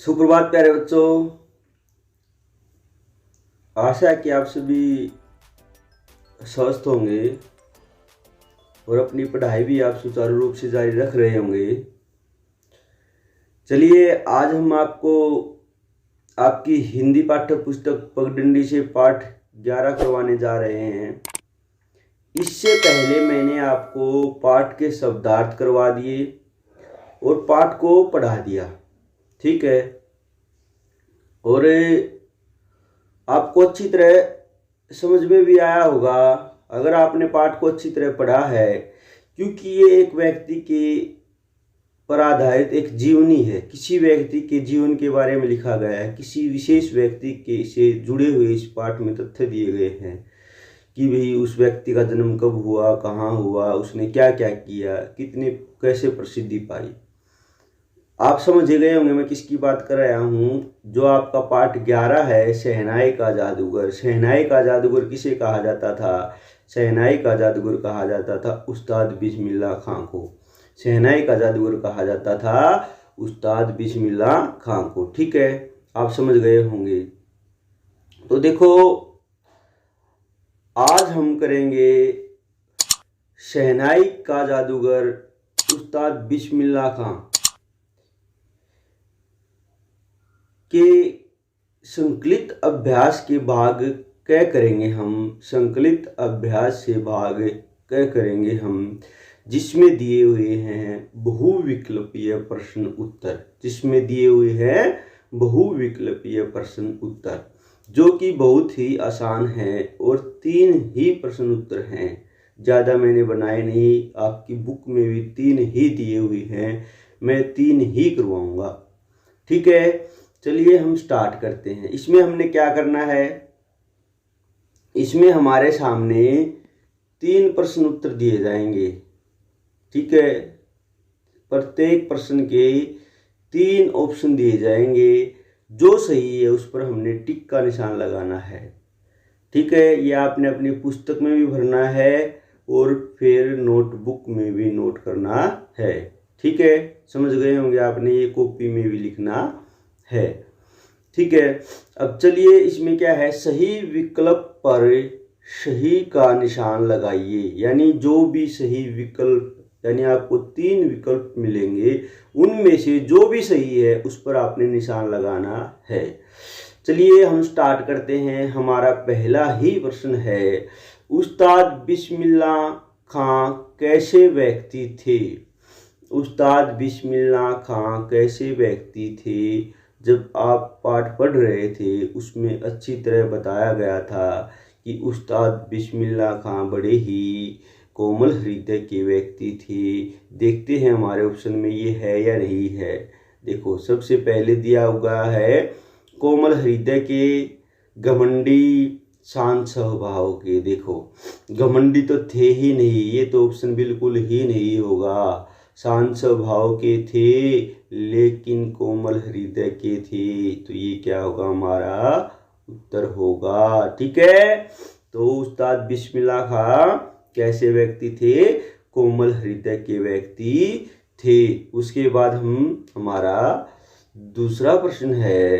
सुप्रभात प्यारे बच्चों। आशा है कि आप सभी स्वस्थ होंगे और अपनी पढ़ाई भी आप सुचारू रूप से जारी रख रहे होंगे। चलिए आज हम आपको आपकी हिंदी पाठ्य पुस्तक पगडंडी से पाठ 11 करवाने जा रहे हैं। इससे पहले मैंने आपको पाठ के शब्दार्थ करवा दिए और पाठ को पढ़ा दिया, ठीक है। और आपको अच्छी तरह समझ में भी आया होगा अगर आपने पाठ को अच्छी तरह पढ़ा है, क्योंकि ये एक व्यक्ति के पर आधारित एक जीवनी है। किसी व्यक्ति के जीवन के बारे में लिखा गया है, किसी विशेष व्यक्ति के से जुड़े हुए इस पाठ में तथ्य दिए गए हैं कि भाई उस व्यक्ति का जन्म कब हुआ, कहाँ हुआ, उसने क्या क्या किया, कितने कैसे प्रसिद्धि पाई। आप समझ गए होंगे मैं किसकी बात कर रहा हूँ। जो आपका पाठ 11 है, शहनाई का जादूगर। शहनाई का जादूगर किसे कहा जाता था? शहनाई का जादूगर कहा जाता था उस्ताद बिस्मिल्लाह खां को। शहनाई का जादूगर कहा जाता था उस्ताद बिस्मिल्लाह खां को, ठीक है। आप समझ गए होंगे। तो देखो आज हम करेंगे शहनाई का जादूगर उस्ताद बिस्मिल्लाह खां के संकलित अभ्यास के भाग क करेंगे हम। संकलित अभ्यास से भाग क करेंगे हम, जिसमें दिए हुए हैं बहुविकल्पीय प्रश्न उत्तर। जिसमें दिए हुए हैं बहुविकल्पीय प्रश्न उत्तर, जो कि बहुत ही आसान है और 3 ही प्रश्न उत्तर हैं। ज़्यादा मैंने बनाए नहीं, आपकी बुक में भी 3 ही दिए हुए हैं, मैं 3 ही करवाऊंगा, ठीक है। चलिए हम स्टार्ट करते हैं। इसमें हमने क्या करना है, इसमें हमारे सामने 3 प्रश्न उत्तर दिए जाएंगे, ठीक है। प्रत्येक प्रश्न के 3 ऑप्शन दिए जाएंगे। जो सही है उस पर हमने टिक का निशान लगाना है, ठीक है। ये आपने अपनी पुस्तक में भी भरना है और फिर नोटबुक में भी नोट करना है, ठीक है। समझ गए होंगे आपने, ये कॉपी में भी लिखना है, ठीक है। अब चलिए इसमें क्या है, सही विकल्प पर सही का निशान लगाइए। यानी जो भी सही विकल्प, यानी आपको 3 विकल्प मिलेंगे, उनमें से जो भी सही है उस पर आपने निशान लगाना है। चलिए हम स्टार्ट करते हैं। हमारा पहला ही प्रश्न है, उस्ताद बिस्मिल्लाह खां कैसे व्यक्ति थे? उस्ताद बिस्मिल्लाह खां कैसे व्यक्ति थे? जब आप पाठ पढ़ रहे थे उसमें अच्छी तरह बताया गया था कि उस्ताद बिस्मिल्लाह खां बड़े ही कोमल हृदय के व्यक्ति थे। देखते हैं हमारे ऑप्शन में ये है या नहीं है। देखो सबसे पहले दिया हुआ है कोमल हृदय के, घमंडी, शांत स्वभाव के। देखो घमंडी तो थे ही नहीं, ये तो ऑप्शन बिल्कुल ही नहीं होगा। शांत स्वभाव के थे लेकिन कोमल हृदय के थे, तो ये क्या होगा, हमारा उत्तर होगा, ठीक है। तो उस्ताद बिस्मिल्लाह खां कैसे व्यक्ति थे? कोमल हृदय के व्यक्ति थे। उसके बाद हमारा दूसरा प्रश्न है,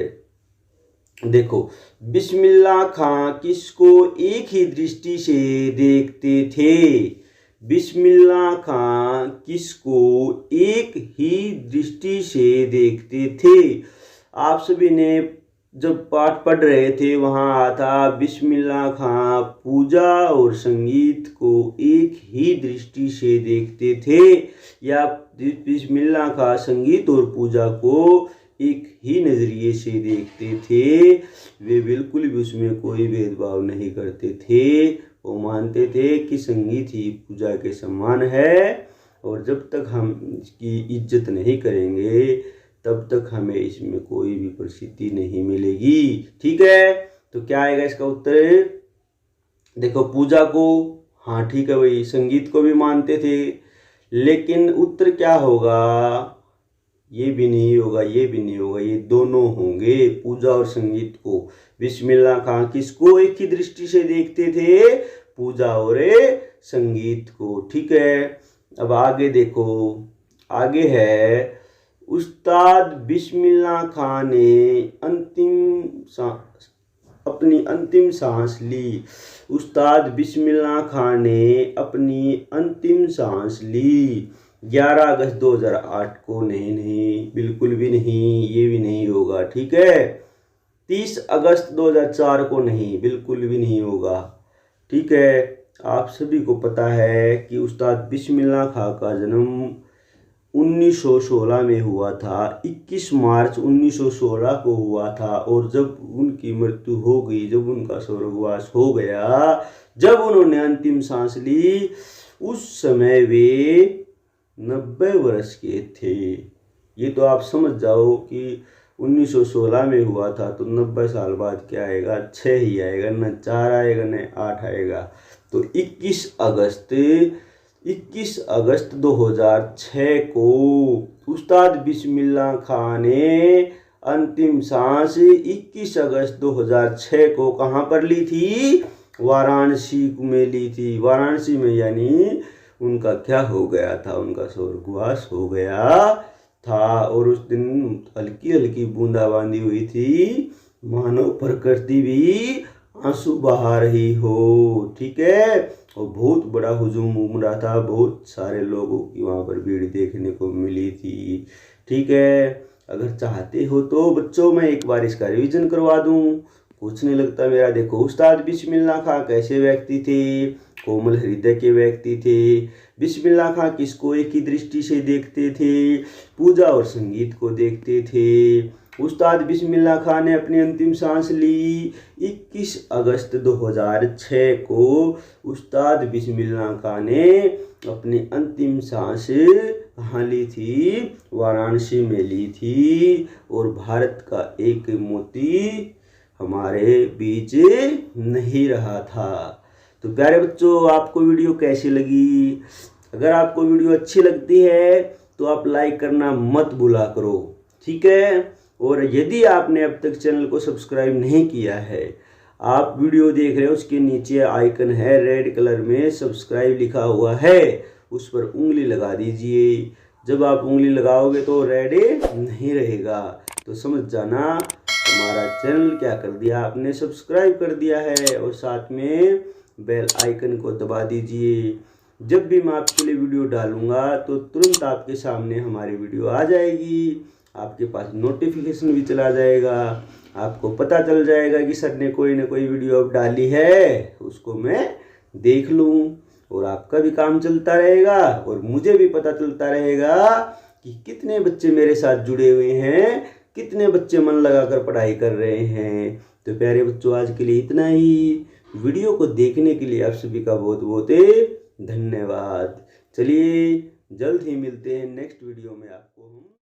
देखो बिस्मिल्लाह खां किसको एक ही दृष्टि से देखते थे? बिस्मिल्लाह खां किसको एक ही दृष्टि से देखते थे? आप सभी ने जब पाठ पढ़ रहे थे वहाँ आता बिस्मिल्लाह खां पूजा और संगीत को एक ही दृष्टि से देखते थे, या बिस्मिल्लाह खां संगीत और पूजा को एक ही नज़रिए से देखते थे। वे बिल्कुल भी उसमें कोई भेदभाव नहीं करते थे। वो मानते थे कि संगीत ही पूजा के समान है और जब तक हम इसकी इज्जत नहीं करेंगे तब तक हमें इसमें कोई भी प्रसिद्धि नहीं मिलेगी, ठीक है। तो क्या आएगा इसका उत्तर? देखो पूजा को, हाँ ठीक है भाई, संगीत को भी मानते थे, लेकिन उत्तर क्या होगा? ये भी नहीं होगा, ये भी नहीं होगा, ये दोनों होंगे, पूजा और संगीत को। बिस्मिल्लाह खां किसको एक ही दृष्टि से देखते थे? पूजा और संगीत को, ठीक है। अब आगे देखो, आगे है उस्ताद बिस्मिल्लाह खां ने अपनी अंतिम सांस ली। उस्ताद बिस्मिल्लाह खां ने अपनी अंतिम सांस ली 11 अगस्त 2008 को। नहीं, बिल्कुल भी नहीं, ये भी नहीं होगा, ठीक है। 30 अगस्त 2004 को नहीं, बिल्कुल भी नहीं होगा, ठीक है। आप सभी को पता है कि उस्ताद बिस्मिल्लाह खां का जन्म 1916 में हुआ था। 21 मार्च 1916 को हुआ था। और जब उनकी मृत्यु हो गई, जब उनका स्वर्गवास हो गया, जब उन्होंने अंतिम सांस ली, उस समय वे 90 वर्ष के थे। ये तो आप समझ जाओ कि 1916 में हुआ था तो 90 साल बाद क्या आएगा, 6 ही आएगा, न 4 आएगा न 8 आएगा। तो 21 अगस्त 2006 को उस्ताद बिस्मिल्लाह खां ने अंतिम सांस 21 अगस्त 2006 को कहाँ पर ली थी? वाराणसी में ली थी। वाराणसी में, यानी उनका क्या हो गया था, उनका स्वर्गवास हो गया था। और उस दिन हल्की हल्की बूंदाबांदी हुई थी, मानो प्रकृति भी आंसू बहा रही हो, ठीक है। और बहुत बड़ा हुजूम उमड़ा था, बहुत सारे लोगों की वहाँ पर भीड़ देखने को मिली थी, ठीक है। अगर चाहते हो तो बच्चों मैं एक बार इसका रिवीजन करवा दूँ, कुछ नहीं लगता मेरा। देखो, उस्ताद बिस्मिल्लाह खां कैसे व्यक्ति थे? कोमल हृदय के व्यक्ति थे। बिस्मिल्लाह खां किसको एक ही दृष्टि से देखते थे? पूजा और संगीत को देखते थे। उस्ताद बिस्मिल्लाह खां ने अपनी अंतिम सांस ली 21 अगस्त 2006 को। उस्ताद बिस्मिल्लाह खां ने अपनी अंतिम सांस कहाँ ली थी? वाराणसी में ली थी। और भारत का एक मोती हमारे बीच नहीं रहा था। तो प्यारे बच्चों, आपको वीडियो कैसी लगी? अगर आपको वीडियो अच्छी लगती है तो आप लाइक करना मत भूला करो, ठीक है। और यदि आपने अब तक चैनल को सब्सक्राइब नहीं किया है, आप वीडियो देख रहे हो, उसके नीचे आइकन है रेड कलर में, सब्सक्राइब लिखा हुआ है, उस पर उंगली लगा दीजिए। जब आप उंगली लगाओगे तो रेड नहीं रहेगा, तो समझ जाना हमारा चैनल क्या कर दिया आपने, सब्सक्राइब कर दिया है। और साथ में बेल आइकन को दबा दीजिए। जब भी मैं आपके लिए वीडियो डालूंगा तो तुरंत आपके सामने हमारी वीडियो आ जाएगी, आपके पास नोटिफिकेशन भी चला जाएगा, आपको पता चल जाएगा कि सर ने कोई ना कोई वीडियो अब डाली है, उसको मैं देख लूँ। और आपका भी काम चलता रहेगा और मुझे भी पता चलता रहेगा कि कितने बच्चे मेरे साथ जुड़े हुए हैं, कितने बच्चे मन लगाकर पढ़ाई कर रहे हैं। तो प्यारे बच्चों, आज के लिए इतना ही। वीडियो को देखने के लिए आप सभी का बहुत बहुत धन्यवाद। चलिए, जल्द ही मिलते हैं नेक्स्ट वीडियो में आपको हम